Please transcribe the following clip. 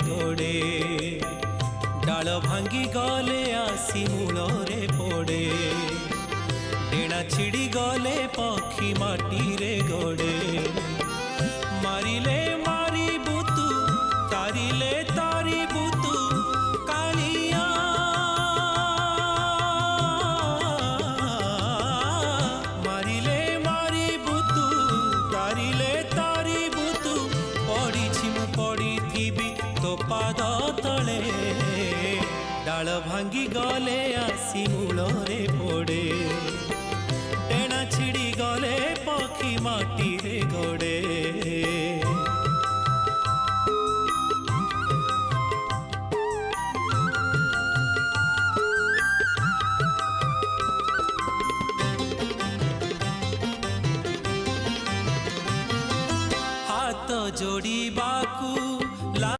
गोड़े डाल भांगी गले आसी मूलरे पड़े डेणा छिड़ी गले पक्षी माटी रे गोड़े मारिले मारी बुतु तारिले तारी बुतु कालिया मारिले मारी बुतु तारिले तारी बुतु पड़ी मु पड़ी थी तो पाद तले डाल भांगी गले आसी मूलरे पड़े डेणा छिड़ी गले पक्षी माटी